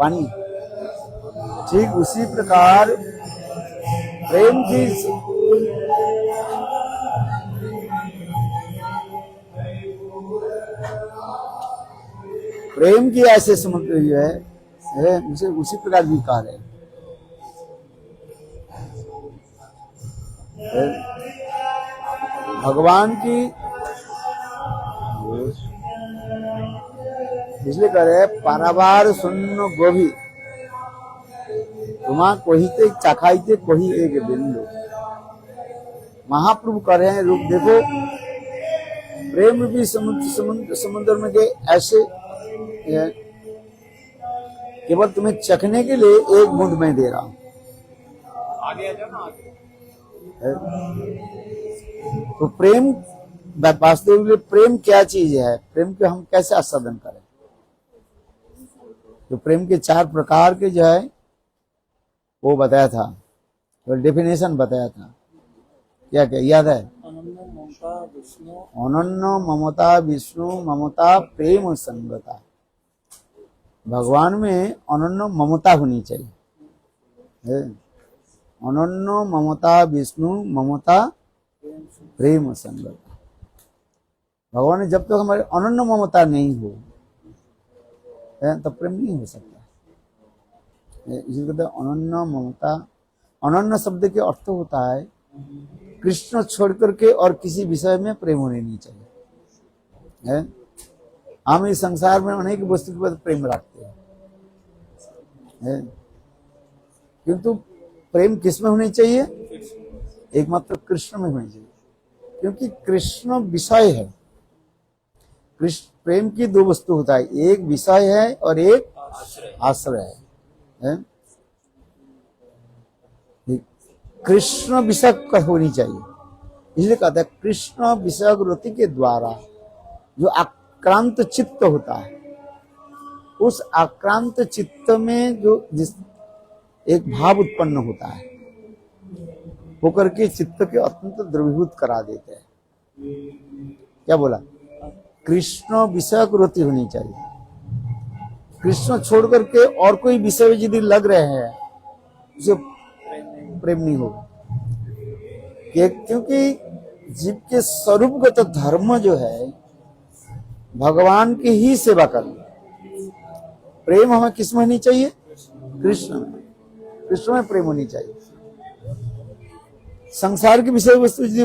पानी। ठीक उसी प्रकार प्रेम की ऐसे समुद्र जो है उसे उसी प्रकार विकार है। भगवान की इसलिए कह रहे पारावार सुन्न गोभी तुम्हां कोहिते चखाइते कोही एक बिंदु। महाप्रभु कह रहे हैं रूप देखो, प्रेम भी समुद्र में गए ऐसे केवल तुम्हें चखने के लिए एक बूंद में दे रहा हूं। तो प्रेम वास्तविक में प्रेम क्या चीज है, प्रेम के हम कैसे आस्वादन करें। तो प्रेम के 4 प्रकार के जो है वो बताया था, तो डेफिनेशन बताया था। क्या क्या याद है? अनन्य ममता विष्णु ममता प्रेम संगता। भगवान में अनन्य ममता होनी चाहिए। अनन्य ममता विष्णु ममता प्रेम संगता। भगवान ने जब तक हमारे अनन्य ममता नहीं हो तब प्रेम नहीं हो सकता। इसलिए कहते हैं अनन्य ममता। अनन्य शब्द के अर्थ होता है कृष्ण छोड़ करके और किसी विषय में प्रेम होने नहीं चाहिए। हम इस संसार में अनेक वस्तु के बाद प्रेम रखते हैं, किंतु प्रेम किस में होनी चाहिए? एकमात्र कृष्ण में होनी चाहिए, क्योंकि कृष्ण विषय है। प्रेम की 2 वस्तु होता है, एक विषय है और एक आश्रय है। कृष्ण विषय होनी चाहिए, इसलिए कहता है कृष्ण विषय रति के द्वारा जो आक्रांत चित्त होता है, उस आक्रांत चित्त में जो जिस एक भाव उत्पन्न होता है होकर के चित्त के अत्यंत द्रवीभूत करा देते हैं। क्या बोला? कृष्ण विषय रति होनी चाहिए। कृष्ण छोड़ करके और कोई विषय यदि लग रहे हैं उसे प्रेम नहीं होगा, क्योंकि जीव के स्वरूपगत धर्म जो है भगवान की ही सेवा करना। प्रेम हमें किस में होनी चाहिए? कृष्ण में। कृष्ण में प्रेम होनी चाहिए। संसार की विषय वस्तु यदि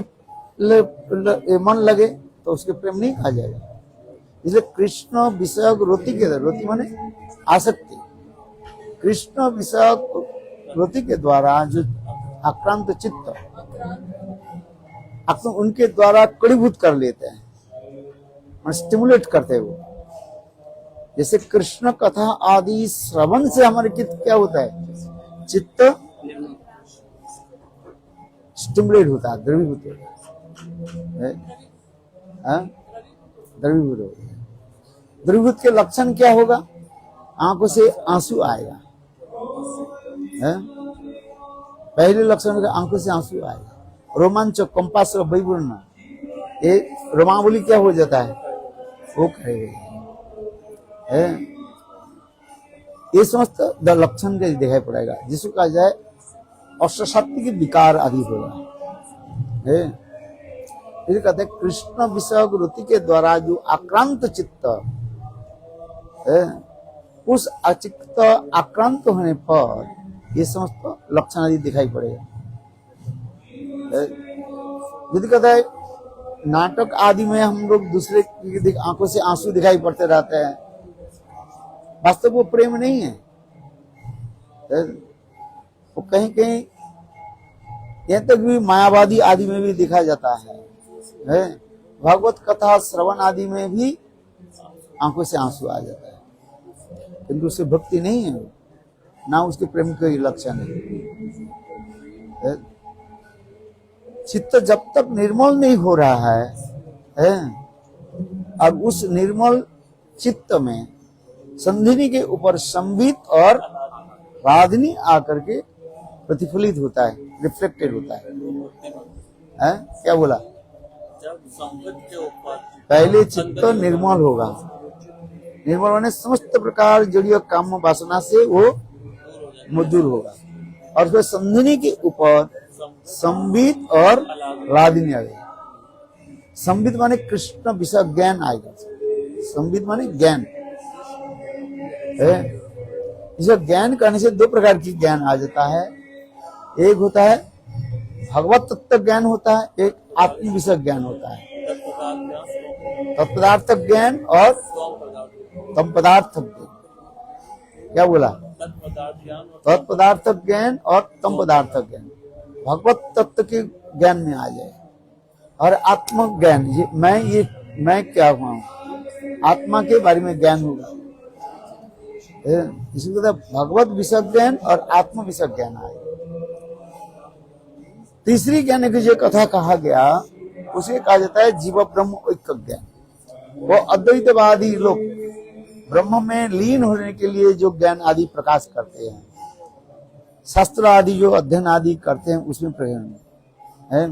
मन लगे तो उसके प्रेम नहीं कहा जाएगा। इसलिए कृष्ण विषय रति के द्वारा, रति माने आसक्ति, कृष्ण विषय रति के द्वारा जो आक्रांत चित्त उनके द्वारा कड़ीभूत कर लेते हैं, स्टिमुलेट करते हो। जैसे कृष्ण कथा आदि श्रवण से हमारे चित्त क्या होता है? चित्त स्टिमुलेट होता है, द्रवीभूत होता है। द्रवीभूत होता है। द्रवीभूत के लक्षण क्या होगा? आंखों से आंसू आएगा। पहले लक्षण का आंखों से आंसू आएगा। रोमांच कंपास वैवर्ण, ये रोमावली क्या हो जाता है? वो करेगा। ये समस्त लक्षण के दिखाई पड़ेगा, जिसको कहा जाए अष्टसात्विक विकार आदि होगा। इसलिए कहते हैं कृष्ण विषय रति के द्वारा जो आक्रांत चित्त, उस अचित्त आक्रांत होने पर ये समस्त लक्षण आदि दिखाई पड़ेगा। यदि कहता है नाटक आदि में हम लोग दूसरे की आंखों से आंसू दिखाई पड़ते रहते हैं, वास्तव वो प्रेम नहीं है। वो कहीं कहीं यहाँ तक भी मायावादी आदि में भी दिखा जाता है। भागवत कथा श्रवण आदि में भी आंखों से आंसू आ जाता है, किंतु उससे भक्ति नहीं है, ना उसके प्रेम के लक्षण है। चित्त जब तक निर्मल नहीं हो रहा है अब उस निर्मल चित्त में संधिनी के ऊपर संबित और राधनी आकर के प्रतिफलित होता है, रिफ्लेक्टेड होता है। क्या बोला? जब संबित के ऊपर पहले चित्त निर्मल होगा, निर्मल माने समस्त प्रकार जड़ीय काम वासना से वो दूर होगा। और फिर संधिनी के ऊपर संबित और लादिनी आ गई। संबित माने कृष्ण विषय ज्ञान आएगा। संबित माने ज्ञान है। इस ज्ञान करने से दो प्रकार की ज्ञान आ जाता है। एक होता है भगवत तत्व ज्ञान होता है, एक आत्म विषय ज्ञान होता है। तत्पदार्थ ज्ञान और तम पदार्थ ज्ञान। क्या बोला? तत्पदार्थ ज्ञान और तम पदार्थ ज्ञान भगवत तत्व के ज्ञान में आ जाए। और आत्म ज्ञान, ये मैं क्या हुआ हूं, आत्मा के बारे में ज्ञान होगा। इसी तरह भगवत विषय ज्ञान और आत्म विषय ज्ञान आए। तीसरी ज्ञान की जो कथा कहा गया उसे कहा जाता है जीव ब्रह्म ऐक्य ज्ञान। वो अद्वैतवादी लोग ब्रह्म में लीन होने के लिए जो ज्ञान आदि प्रकाश करते हैं, शास्त्र आदि जो अध्ययन आदि करते हैं, उसमें प्रयोजन है,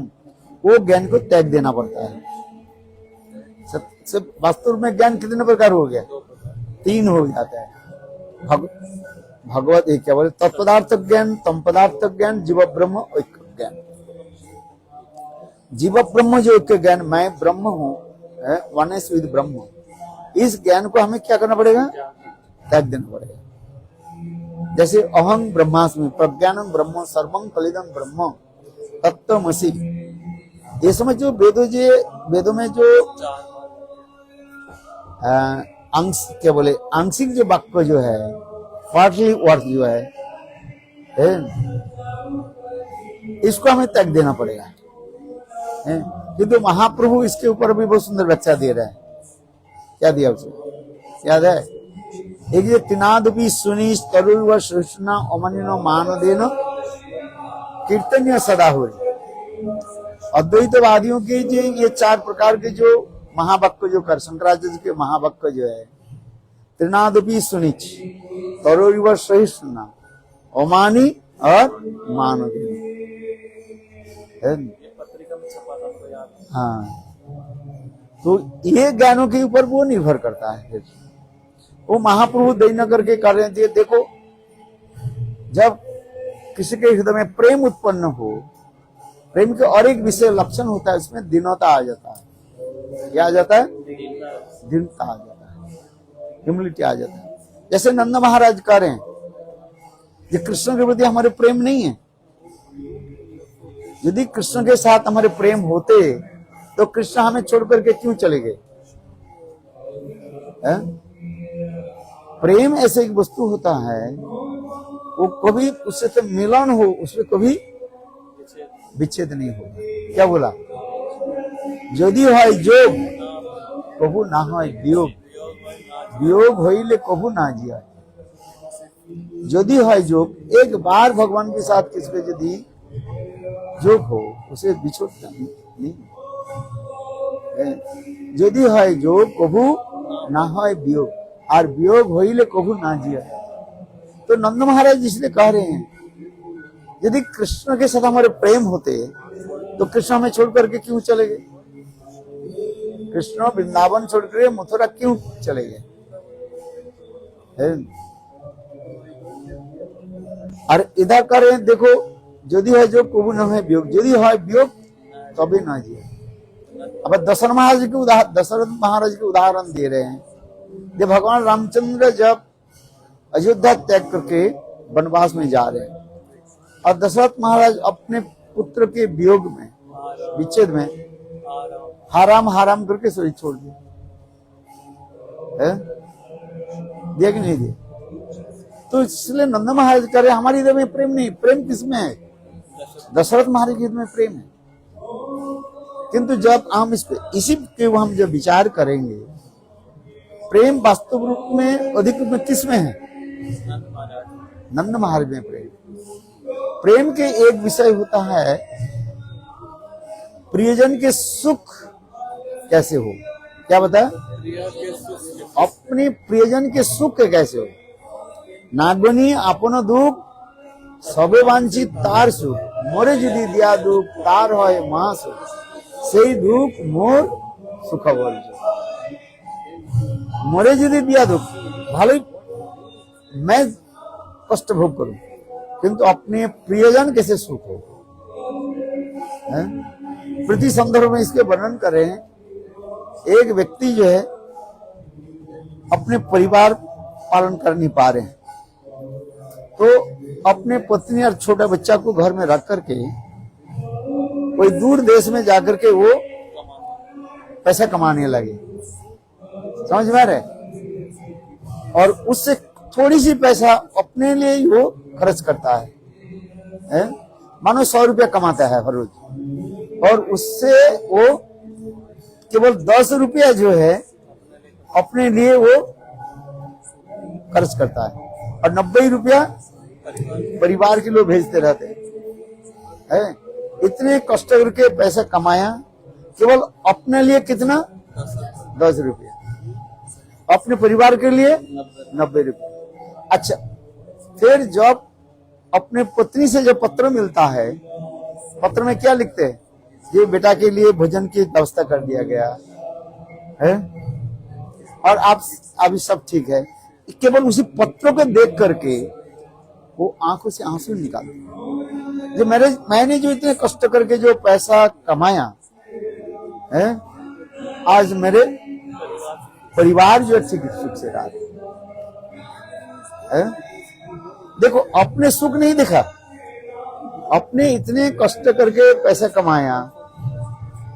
वो ज्ञान को त्याग देना पड़ता है। वास्तव में ज्ञान कितने प्रकार हो गया? 3 हो जाता है। भगवत एक क्या बोले? तत्पदार्थ ज्ञान, तम पदार्थ ज्ञान, जीव ब्रह्म ऐक्य ज्ञान। जीव ब्रह्म जो ऐक्य ज्ञान, मैं ब्रह्म हूँ, वननेस विद ब्रह्म, इस ज्ञान को हमें क्या करना पड़ेगा? त्याग देना पड़ेगा। जैसे अहं ब्रह्मास्मि प्रज्ञानम ब्रह्म सर्वं कलिदम ब्रह्म तत्त्वमसि, ये समझ जो वेदों में जो अंश क्या बोले आंशिक जो वाक्य जो है, पार्टली वर्ड जो है, इसको हमें त्याग देना पड़ेगा। किंतु महाप्रभु इसके ऊपर भी बहुत सुंदर व्याख्या दे रहा है। क्या दिया उसे याद है? एक ये तिनादपि सुनी तरुव सृष्णा अमनिनो मानदेनो कीर्तन्य सदा हो। अद्वैतवादियों के ये 4 प्रकार के जो महावाक्य जो कर, शंकराचार्य के महावाक्य जो है, त्रिनादपि सुनिच तरुव सृष्णा अमानी और मानदेनो। हाँ, तो ये ज्ञानों के ऊपर वो निर्भर करता है। वो महाप्रभु दयनगर के कर रहे थे। देखो, जब किसी के हृदय में प्रेम उत्पन्न हो, प्रेम के और एक विषय लक्षण होता है, उसमें दीनता आ जाता है। क्या आ जाता है? दीनता आ जाता है, ह्यूमिलिटी आ जाता है। जैसे नंद महाराज कह रहे हैं, ये कृष्ण के प्रति हमारे प्रेम नहीं है। यदि कृष्ण के साथ हमारे प्रेम होते तो कृष्ण हमें छोड़ करके क्यों चले गए? प्रेम ऐसे एक वस्तु होता है, वो कभी उससे तो मिलन हो, उसमें कभी विच्छेद नहीं होगा। क्या बोला? यदि है जोग कबू ना है वियोग, वियोग होइले कबू ना जिया। यदि है जोग, एक बार भगवान के साथ किसके यदि जोग हो, उसे बिछोड़ना नहीं। यदि है जोग कबू ना है वियोग, और वियोग होइले कबू ना जिया। तो नंद महाराज इसलिए कह रहे हैं, यदि कृष्ण के साथ हमारे प्रेम होते तो कृष्ण हमें छोड़ करके क्यों चले गए? कृष्ण वृंदावन छोड़ कर मथुरा क्यों चले गए? और इधर कर रहे हैं, देखो, यदि है जो कबू न है वियोग, यदि है वियोग तभी ना जिए। अब दशरथ महाराज के उदाहरण दे रहे हैं। जब भगवान रामचंद्र जब अयोध्या त्याग करके वनवास में जा रहे हैं, और दशरथ महाराज अपने पुत्र के वियोग में, विच्छेद में हाराम हाराम करके शरीर छोड़ दिया। दिया कि नहीं दिया? तो इसलिए नंद महाराज कह रहे हमारे हृदय में प्रेम नहीं। प्रेम किसमें है? दशरथ महाराज के हृदय में प्रेम है। किंतु जब हम इसी के हम जब विचार करेंगे, प्रेम वास्तव रूप में अधिक रूप में किसमें है? नंद महाराज में प्रेम। प्रेम के एक विषय होता है, प्रियजन के सुख कैसे हो। क्या बता? अपने प्रियजन के सुख कैसे हो। नागनी आपन दुख सबे वांछित तार सुख, मोरे यदि दिया दुख तार হয় महासुख, সেই दुख मोर सुख बोल। মরে যদি দিয়া দুঃখ ভালোই मैं कष्ट भोग करूं किंतु अपने प्रियजन कैसे सुख हो। प्रति संदर्भ में इसके वर्णन कर रहे हैं। एक व्यक्ति जो है अपने परिवार पालन कर नहीं पा रहे हैं तो अपने पत्नी और छोटा बच्चा को घर में रख करके कोई दूर देश में जाकर के वो पैसा कमाने लगे। समझ में आ रहा है? और उससे थोड़ी सी पैसा अपने लिए ही वो खर्च करता है? मानो 100 रुपया कमाता है हर रोज और उससे वो केवल 10 रुपया जो है अपने लिए वो खर्च करता है और 90 रुपया परिवार के लोग भेजते रहते हैं। इतने कष्ट करके पैसा कमाया केवल अपने लिए कितना 10 रुपया, अपने परिवार के लिए 90 रुपया। अच्छा, फिर जब अपने पत्नी से जब पत्र मिलता है, पत्र में क्या लिखते हैं? ये बेटा के लिए भोजन की व्यवस्था कर दिया गया है और आप अभी सब ठीक है। केवल उसी पत्र को देख करके वो आंखों से आंसू निकालते। जो मैंने जो इतने कष्ट करके जो पैसा कमाया है, आज मेरे परिवार जो अच्छी सुख से रहा है। देखो, अपने सुख नहीं देखा, अपने इतने कष्ट करके पैसा कमाया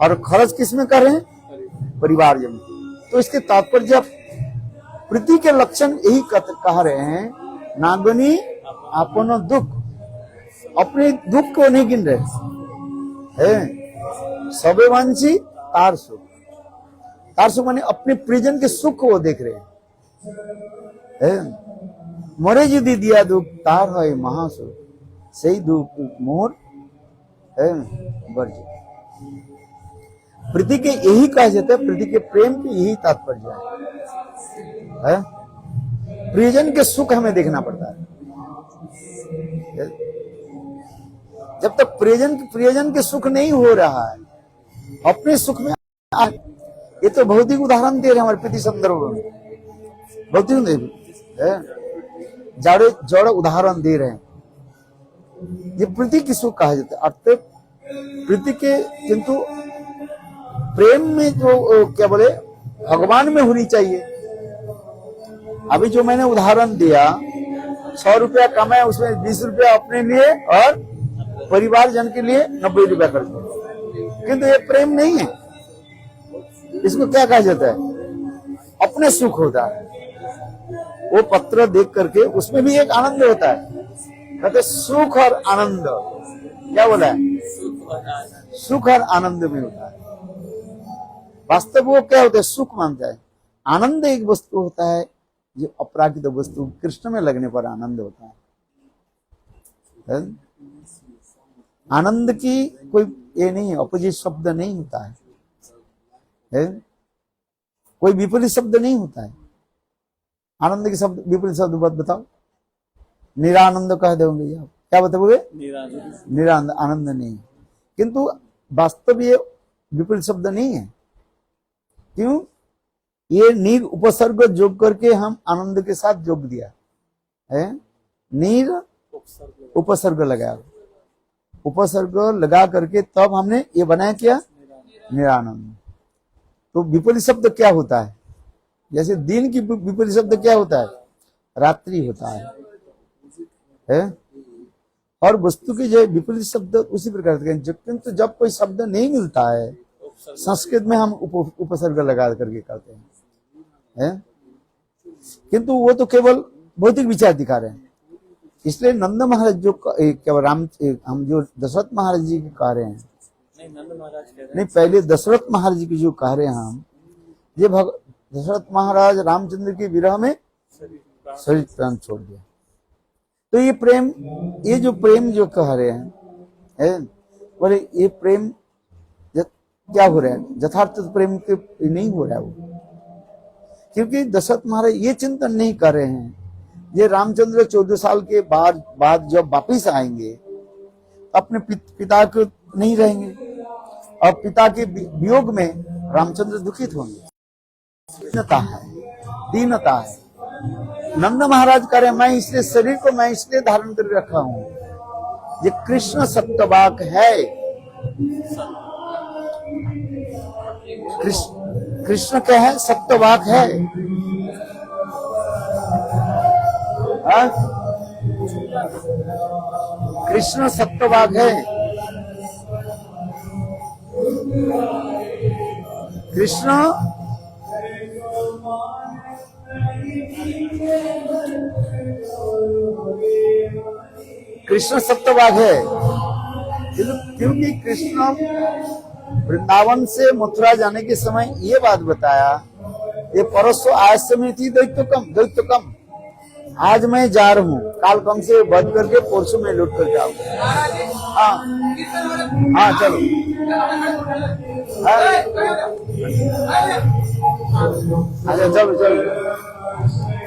और खर्च किस में कर रहे हैं? परिवार जन। तो इसके तात्पर्य प्रीति के लक्षण यही कह रहे हैं, नागनी अपनो दुख, अपने दुख को नहीं गिन रहे हैं। सबे वांछी तार सुख, तार सुख माने अपने प्रियजन के सुख को वो देख रहे हैं। मरे यदि दिया दुख तार है महासुख, सही दुख मोर वर्ज। प्रीति के यही कहा जाता है, प्रीति के प्रेम के यही तात्पर्य है। प्रियजन के सुख हमें देखना पड़ता है। जब तक प्रियजन के सुख नहीं हो रहा है, अपने सुख में ये तो भौतिक उदाहरण दे रहे हैं हमारे प्रीति संदर्भ में, भौतिक जड़ उदाहरण दे रहे हैं। ये प्रीति की सुख कहा जाता है। अर्थात प्रीति के, किंतु प्रेम में जो क्या बोले भगवान में होनी चाहिए। अभी जो मैंने उदाहरण दिया, 100 रुपया कमाया, उसमें 20 रुपया अपने लिए और परिवार जन के लिए 90 रुपया खर्च किया, किंतु ये प्रेम नहीं है। इसको क्या कहा जाता है? अपने सुख होता है। वो पत्र देख करके उसमें भी एक आनंद होता है, कहते सुख और आनंद। क्या बोला है? सुख और आनंद में होता है। वास्तव वो क्या होता है? सुख मानता है। आनंद एक वस्तु होता है जो अपराकृत वस्तु, कृष्ण में लगने पर आनंद होता है। आनंद की कोई ये नहीं है, अपोजिट शब्द नहीं होता है, कोई विपरीत शब्द नहीं होता है। आनंद के शब्द विपरीत शब्द बात बताओ। निरानंद कह दोगे आप, क्या बताओगे? निरानंद, आनंद नहीं। किंतु वास्तव ये विपरीत शब्द नहीं है। क्यों? ये नीर उपसर्ग जोग करके हम आनंद के साथ जोग दिया है। नीर उपसर्ग लगाया, उपसर्ग लगा करके तब हमने ये बनाया क्या? निरानंद। तो विपरीत शब्द क्या होता है? जैसे दिन की विपरीत शब्द क्या होता है? रात्रि होता है। और वस्तु के जो विपरीत शब्द उसी प्रकार के, किंतु जब कोई शब्द नहीं मिलता है, संस्कृत में हम उपसर्ग लगा करके करते हैं। किंतु वो तो केवल भौतिक विचार दिखा रहे हैं। इसलिए नंद महाराज जो केवल हम जो दशरथ महाराज जी के कह रहे हैं, नहीं पहले दशरथ महाराज जी की जो कह रहे हैं हम, ये दशरथ महाराज रामचंद्र के विरह में शरीर प्राण छोड़ दिया। तो ये प्रेम, ये जो प्रेम जो कह रहे हैं, बोले ये प्रेम क्या हो रहा है? यथार्थ प्रेम के नहीं हो रहा है वो, क्योंकि दशरथ महाराज ये चिंतन नहीं कर रहे हैं। ये रामचंद्र 14 साल के बाद जब वापिस आएंगे अपने पिता को नहीं रहेंगे और पिता के वियोग में रामचंद्र दुखित होंगे। है दीनता है। नंद महाराज करे मैं इसलिए शरीर को मैं इसलिए धारण कर रखा हूं, ये कृष्ण सत्यवाक है। कृष्ण क्या है? सत्यवाक है। हाँ? कृष्ण सत्यवाक है। कृष्ण कृष्ण सत्यवाक है, क्योंकि कृष्ण वृंदावन से मथुरा जाने के समय ये बात बताया, ये परसों आज समय थी दैत्य कम, आज मैं जा रहा हूँ, काल कम से बंद करके परसों में लौट कर जाऊंगा। हाँ हाँ चलो, अच्छा चलो चलो,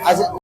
अच्छा